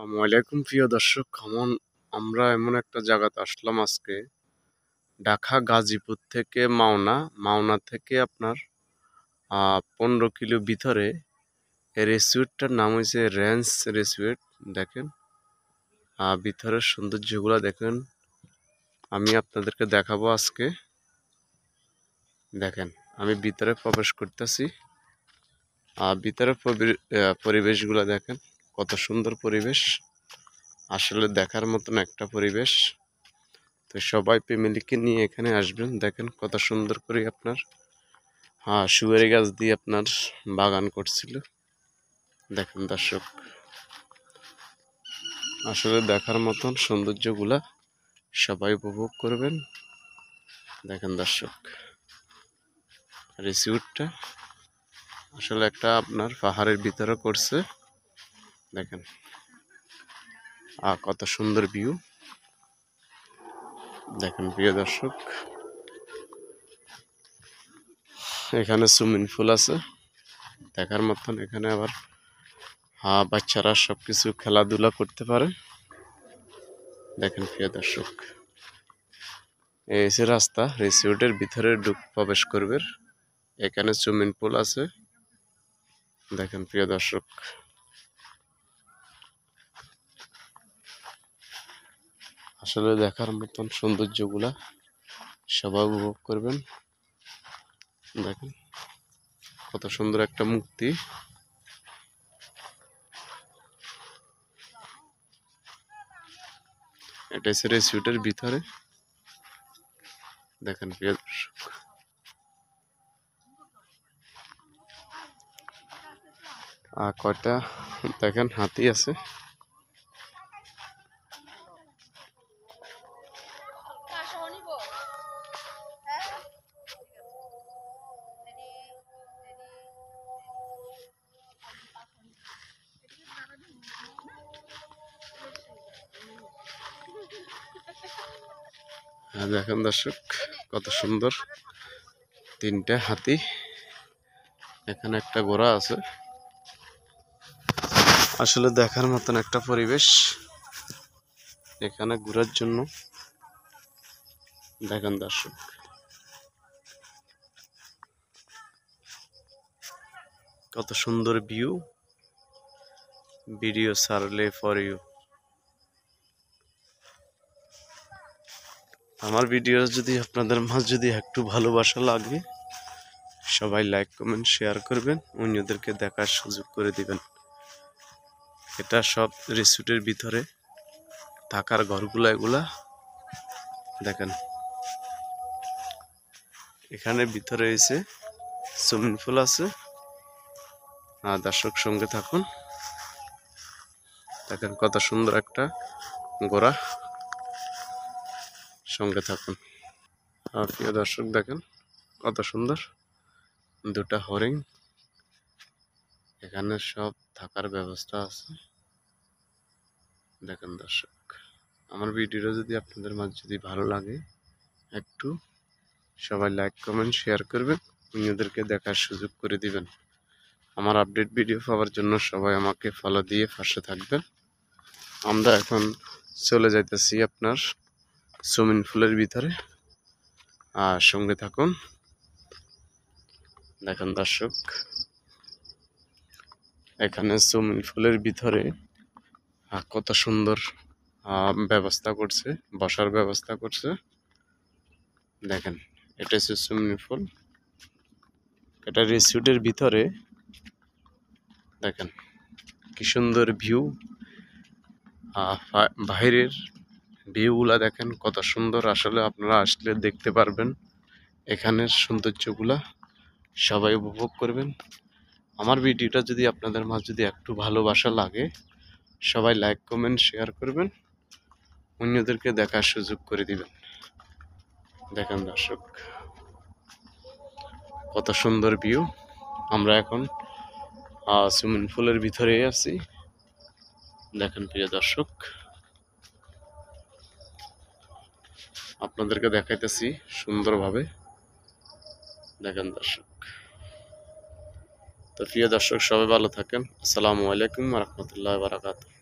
আসসালামু আলাইকুম প্রিয় দর্শক, আমরা এমন একটা জায়গাতে আসলাম আজকে। ঢাকা গাজীপুর থেকে মাওনা থেকে আপনার 15 কিলো ভিতরে এই রেস্টুরেন্টটার নাম হয়েছে রেঞ্জ রেস্টুরেন্ট। দেখেন ভিতরের সৌন্দর্যগুলো দেখেন, আমি আপনাদেরকে দেখাবো আজকে। দেখেন আমি ভিতরে প্রবেশ করতেছি। ভিতরের পরিবেশগুলো দেখেন, কত সুন্দর পরিবেশ, আসলে দেখার মতন একটা পরিবেশ। তো সবাই ফ্যামিলিকে নিয়ে এখানে আসবেন। দেখেন কত সুন্দর করে আপনার সুপারি গাছ দিয়ে আপনার বাগান করছিল। দেখেন দর্শক, আসলে দেখার মতন সৌন্দর্যগুলা সবাই উপভোগ করবেন। দেখেন দর্শক, রিসিউটটা আসলে একটা আপনার পাহাড়ের ভিতরে করছে। দেখেন কত সুন্দর ভিউ। দেখেন প্রিয় দর্শক, এখানে সুইমিং পুল আছে দেখার মতন। এখানে আবার বাচ্চারা সবকিছু খেলাধুলা করতে পারে। দেখেন প্রিয় দর্শক, এই যে রাস্তা রিসোর্টের ভিতরে প্রবেশ করবে। এখানে সুইমিং পুল আছে। দেখেন প্রিয় দর্শক, আসলে দেখার মতন সৌন্দর্যগুলা সবাই উপভোগ করবেন। দেখেন কত সুন্দর একটা মূর্তি। এটা হচ্ছে রিসোর্টের ভিতরে। দেখেন প্রিয় দর্শক, কয়টা দেখেন হাতি আছে। দেখেন দর্শক কত সুন্দর, তিনটা হাতি, এখানে একটা ঘোড়া আছে। আসলে দেখার মতন একটা পরিবেশ এখানে ঘোরার জন্য। দেখেন দর্শক, কত সুন্দর ভিউ। ভিডিও সারলে ফর ইউ। আমার ভিডিও যদি আপনাদের মাঝে যদি একটু ভালোবাসা লাগে, সবাই লাইক কমেন্ট শেয়ার করবেন, অন্যদেরকে দেখার সুযোগ করে দিবেন। এটা সব রিসোর্টের ভিতরে থাকার ঘরগুলো এগুলা। দেখেন এখানে ভিতরে এসে সুইমিং পুল আছে। দর্শক সঙ্গে থাকুন। দেখেন কত সুন্দর একটা ঘোড়া, সঙ্গে থাকুন। প্রিয় দর্শক দেখেন কত সুন্দর দুটা হরিণ। এখানে সব থাকার ব্যবস্থা আছে। দেখেন দর্শক, আমার ভিডিওটা যদি আপনাদের মাঝে যদি ভালো লাগে, একটু সবাই লাইক কমেন্ট শেয়ার করবেন, অন্যদেরকে দেখার সুযোগ করে দিবেন। আমার আপডেট ভিডিও পাওয়ার জন্য সবাই আমাকে ফলো দিয়ে পাশে থাকবেন। আমরা এখন চলে যাইতেছি আপনার সুইমিং পুলের ভিতরে, সঙ্গে থাকুন। দেখেন দর্শক, এখানে সুইমিং পুলের ভিতরে কত সুন্দর ব্যবস্থা করছে, বসার ব্যবস্থা করছে। দেখেন এটা হচ্ছে সুইমিং পুল, এটা রিসোর্টের ভিতরে। দেখেন কি সুন্দর ভিউ, বাইরের ভিউগুলা দেখেন কত সুন্দর। আসলে আপনারা আসলে দেখতে পারবেন এখানের সৌন্দর্যগুলা, সবাই উপভোগ করবেন। আমার ভিডিওটা যদি আপনাদের মাঝে যদি একটু ভালোবাসা লাগে, সবাই লাইক কমেন্ট শেয়ার করবেন, অন্যদেরকে দেখার সুযোগ করে দিবেন। দেখেন দর্শক কত সুন্দর ভিউ। আমরা এখন সুইমিং পুলের ভিতরে আছি। দেখেন প্রিয় দর্শক, আপনাদেরকে দেখাইতেছি সুন্দরভাবে। দেখেন দর্শক, তো প্রিয় দর্শক সবাই ভালো থাকেন। আসসালামু আলাইকুম ওয়া রাহমাতুল্লাহি ওয়া বারাকাতুহু।